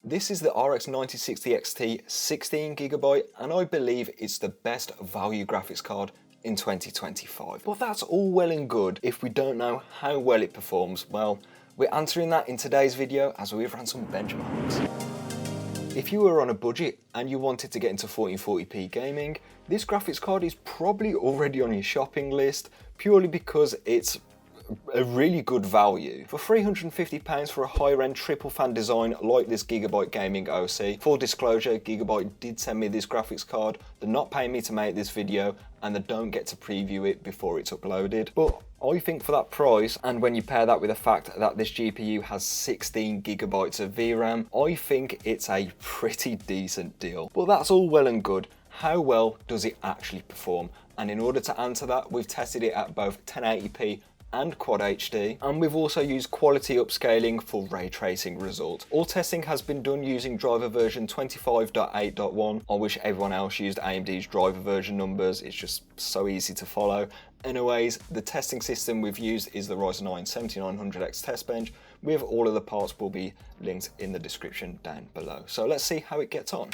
This is the RX 9060 XT 16GB, and I believe it's the best value graphics card in 2025. But that's all well and good if we don't know how well it performs. Well, we're answering that in today's video as we've run some benchmarks. If you were on a budget and you wanted to get into 1440p gaming, this graphics card is probably already on your shopping list purely because it's a really good value. For £350 for a higher end triple fan design like this Gigabyte Gaming OC. Full disclosure, Gigabyte did send me this graphics card. They're not paying me to make this video and they don't get to preview it before it's uploaded. But I think for that price, and when you pair that with the fact that this GPU has 16GB of VRAM, I think it's a pretty decent deal. But that's all well and good. How well does it actually perform? And in order to answer that, we've tested it at both 1080p and Quad HD, and we've also used quality upscaling for ray tracing results. All testing has been done using driver version 25.8.1. I wish everyone else used AMD's driver version numbers, it's just so easy to follow. Anyways, the testing system we've used is the Ryzen 9 7900X test bench, with all of the parts will be linked in the description down below. So let's see how it gets on.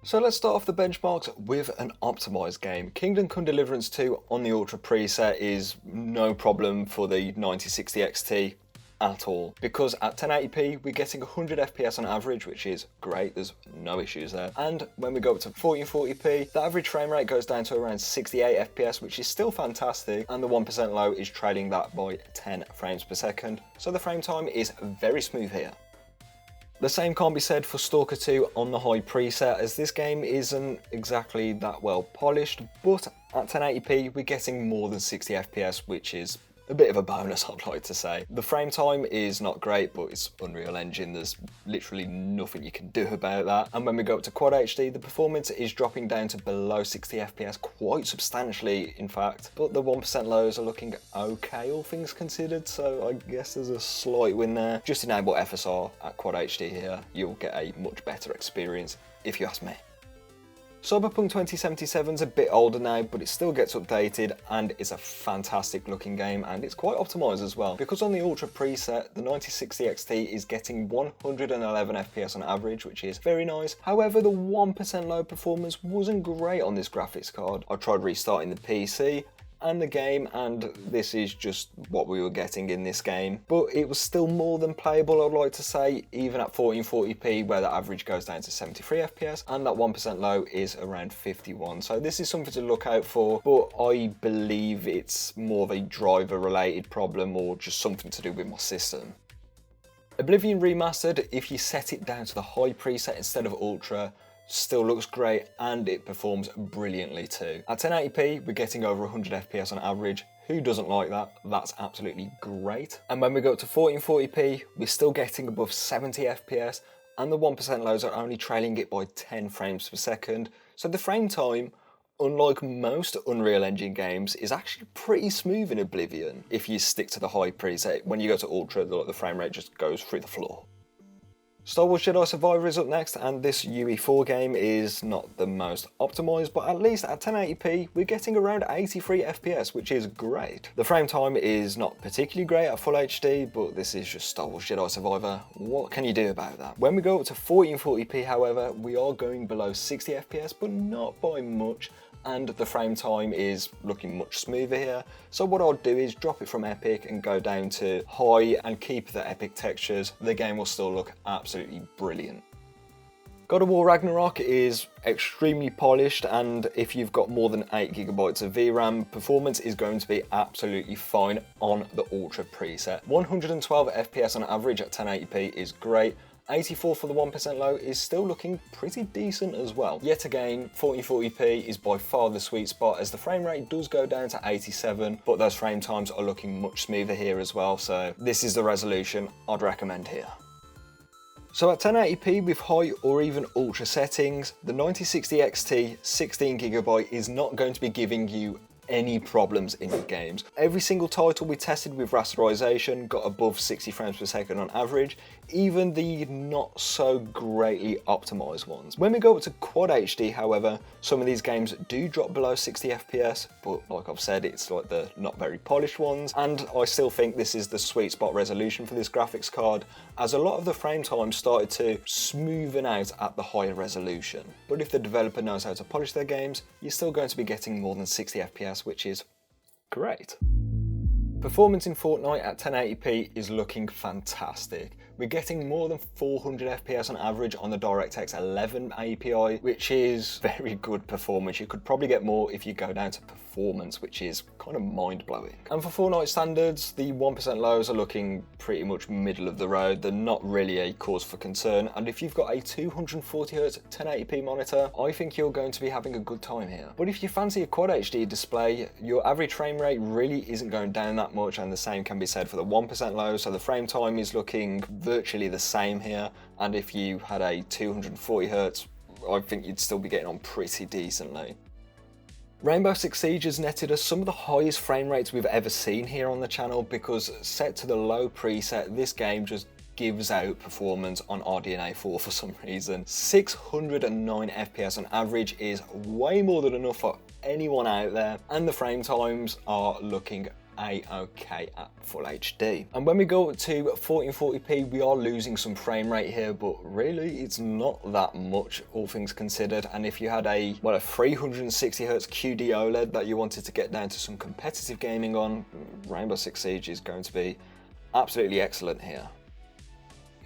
So let's start off the benchmarks with an optimized game. Kingdom Come Deliverance 2 on the Ultra preset is no problem for the 9060 XT at all, because at 1080p we're getting 100 FPS on average, which is great, there's no issues there. And when we go up to 1440p, the average frame rate goes down to around 68 FPS, which is still fantastic, and the 1% low is trailing that by 10 frames per second, so the frame time is very smooth here. The same can't be said for Stalker 2 on the high preset, as this game isn't exactly that well polished, but at 1080p we're getting more than 60 FPS, which is a bit of a bonus, I'd like to say. The frame time is not great, but it's Unreal Engine, there's literally nothing you can do about that. And when we go up to Quad HD, the performance is dropping down to below 60 FPS quite substantially, in fact, but the 1% lows are looking okay, all things considered, so I guess there's a slight win there. Just enable FSR at Quad HD here, you'll get a much better experience, if you ask me. Cyberpunk 2077 is a bit older now, but it still gets updated and it's a fantastic looking game, and it's quite optimized as well, because on the Ultra preset the 9060 XT is getting 111 FPS on average, which is very nice. However, the 1% low performance wasn't great on this graphics card. I tried restarting the PC and the game, and this is just what we were getting in this game, but it was still more than playable, I'd like to say, even at 1440p where the average goes down to 73 FPS and that 1% low is around 51. So this is something to look out for, but I believe it's more of a driver related problem or just something to do with my system. Oblivion Remastered, if you set it down to the high preset instead of Ultra, still looks great and it performs brilliantly too. At 1080p we're getting over 100 FPS on average. Who doesn't like that? That's absolutely great. And when we go up to 1440p we're still getting above 70 FPS and the 1% lows are only trailing it by 10 frames per second. So the frame time, unlike most Unreal Engine games, is actually pretty smooth in Oblivion if you stick to the high preset. When you go to Ultra, the frame rate just goes through the floor. Star Wars Jedi Survivor is up next, and this UE4 game is not the most optimized, but at least at 1080p we're getting around 83 FPS, which is great. The frame time is not particularly great at full HD, but this is just Star Wars Jedi Survivor. What can you do about that? When we go up to 1440p, however, we are going below 60 FPS, but not by much, and the frame time is looking much smoother here. So what I'll do is drop it from Epic and go down to high and keep the Epic textures. The game will still look absolutely brilliant. God of War Ragnarok is extremely polished, and if you've got more than 8GB of VRAM, performance is going to be absolutely fine on the Ultra preset. 112 FPS on average at 1080p is great. 84 for the 1% low is still looking pretty decent as well. Yet again, 1440p is by far the sweet spot, as the frame rate does go down to 87, but those frame times are looking much smoother here as well, so this is the resolution I'd recommend here. So at 1080p with high or even ultra settings, the 9060 XT 16GB is not going to be giving you any problems in your games. Every single title we tested with rasterization got above 60 frames per second on average, even the not so greatly optimized ones. When we go up to Quad HD, however, some of these games do drop below 60 FPS, but like I've said, it's like the not very polished ones, and I still think this is the sweet spot resolution for this graphics card, as a lot of the frame time started to smoothen out at the higher resolution. But if the developer knows how to polish their games, you're still going to be getting more than 60 FPS, which is great. Performance in Fortnite at 1080p is looking fantastic. We're getting more than 400 FPS on average on the DirectX 11 API, which is very good performance. You could probably get more if you go down to performance, which is kind of mind-blowing. And for Fortnite standards, the 1% lows are looking pretty much middle of the road. They're not really a cause for concern. And if you've got a 240Hz 1080p monitor, I think you're going to be having a good time here. But if you fancy a Quad HD display, your average frame rate really isn't going down that much, and the same can be said for the 1% low. So the frame time is looking virtually the same here, and if you had a 240Hz, I think you'd still be getting on pretty decently. Rainbow Six Siege has netted us some of the highest frame rates we've ever seen here on the channel, because set to the low preset, this game just gives out performance on RDNA 4 for some reason. 609 FPS on average is way more than enough for anyone out there, and the frame times are looking a-okay at full HD. And when we go to 1440p, we are losing some frame rate here, but really it's not that much, all things considered. And if you had a 360Hz QD OLED that you wanted to get down to some competitive gaming on, Rainbow Six Siege is going to be absolutely excellent here.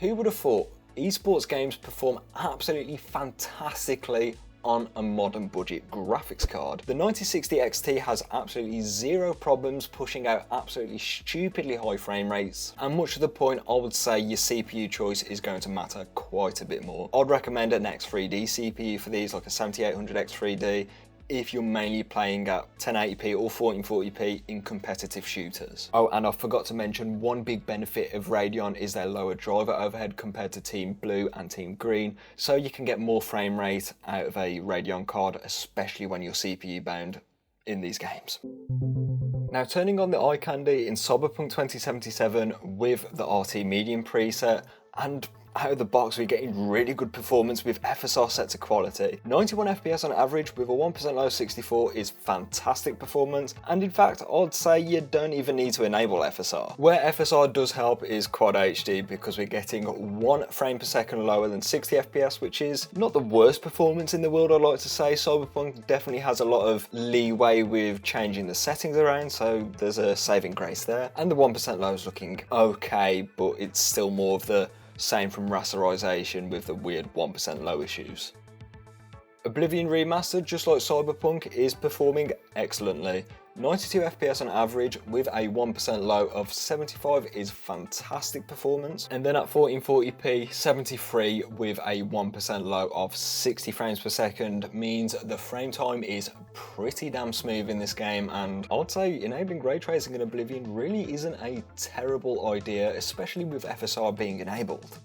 Who would have thought esports games perform absolutely fantastically on a modern budget graphics card? The 9060 XT has absolutely zero problems pushing out absolutely stupidly high frame rates, and much to the point, I would say your CPU choice is going to matter quite a bit more. I'd recommend an X3D CPU for these, like a 7800 X3D, if you're mainly playing at 1080p or 1440p in competitive shooters. Oh, and I forgot to mention, one big benefit of Radeon is their lower driver overhead compared to Team Blue and Team Green, so you can get more frame rate out of a Radeon card, especially when you're CPU bound in these games. Now, turning on the eye candy in Cyberpunk 2077 with the RT Medium preset, and out of the box we're getting really good performance with FSR set to quality. 91 FPS on average with a 1% low 64 is fantastic performance, and in fact I'd say you don't even need to enable FSR. Where FSR does help is Quad HD, because we're getting 1 frame per second lower than 60 FPS, which is not the worst performance in the world, I'd like to say. Cyberpunk definitely has a lot of leeway with changing the settings around, so there's a saving grace there. And the 1% low is looking okay, but it's still more of the same from rasterization with the weird 1% low issues. Oblivion Remastered, just like Cyberpunk, is performing excellently. 92 FPS on average with a 1% low of 75 is fantastic performance. And then at 1440p, 73 with a 1% low of 60 frames per second means the frame time is pretty damn smooth in this game, and I would say enabling ray tracing in Oblivion really isn't a terrible idea, especially with FSR being enabled.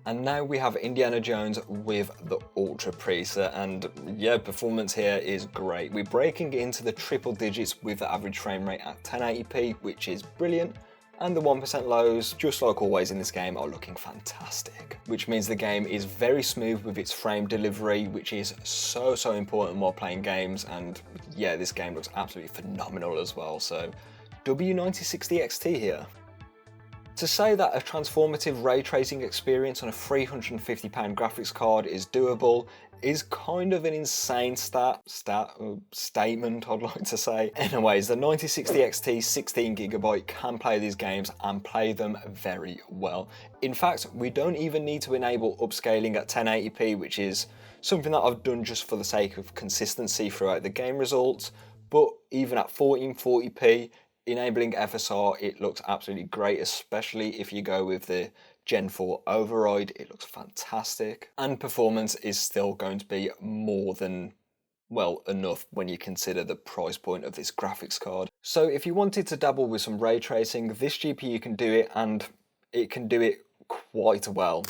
And now we have Indiana Jones with the Ultra preset, and yeah, performance here is great. We're breaking into the triple digits with the average frame rate at 1080p, which is brilliant, and the 1% lows, just like always in this game, are looking fantastic. Which means the game is very smooth with its frame delivery, which is so important while playing games, and yeah, this game looks absolutely phenomenal as well, so W9060 XT here. To say that a transformative ray tracing experience on a £350 graphics card is doable is kind of an insane statement, I'd like to say. Anyways, the 9060 XT 16GB can play these games and play them very well. In fact, we don't even need to enable upscaling at 1080p, which is something that I've done just for the sake of consistency throughout the game results, but even at 1440p, enabling FSR, it looks absolutely great, especially if you go with the Gen 4 override. It looks fantastic, and performance is still going to be more than, well, enough when you consider the price point of this graphics card. So if you wanted to dabble with some ray tracing, this GPU can do it, and it can do it quite well.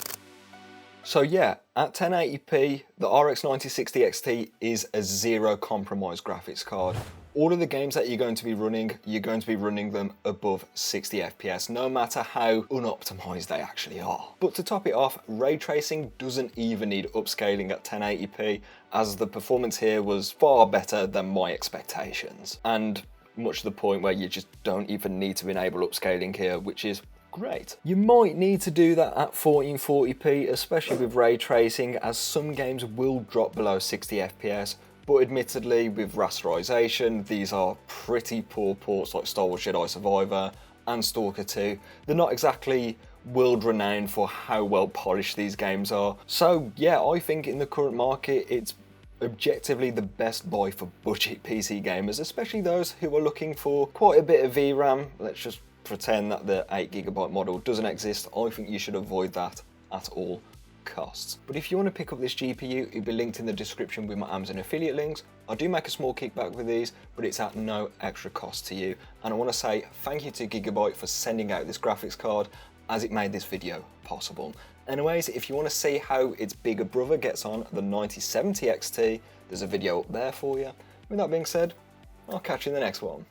So yeah, at 1080p, the RX 9060 XT is a zero compromise graphics card. all of the games that you're going to be running them above 60 FPS, no matter how unoptimized they actually are. But to top it off, ray tracing doesn't even need upscaling at 1080p, as the performance here was far better than my expectations. And much to the point where you just don't even need to enable upscaling here, which is great. You might need to do that at 1440p, especially with ray tracing, as some games will drop below 60 FPS, but admittedly with rasterization, these are pretty poor ports like Star Wars Jedi Survivor and Stalker 2. They're not exactly world renowned for how well polished these games are. So yeah, I think in the current market, it's objectively the best buy for budget PC gamers, especially those who are looking for quite a bit of VRAM. Let's just pretend that the 8GB model doesn't exist. I think you should avoid that at all costs. But if you want to pick up this GPU, it'll be linked in the description with my Amazon affiliate links. I do make a small kickback with these, but it's at no extra cost to you. And I want to say thank you to Gigabyte for sending out this graphics card, as it made this video possible. Anyways, if you want to see how its bigger brother gets on, the 9070 XT, there's a video up there for you. With that being said, I'll catch you in the next one.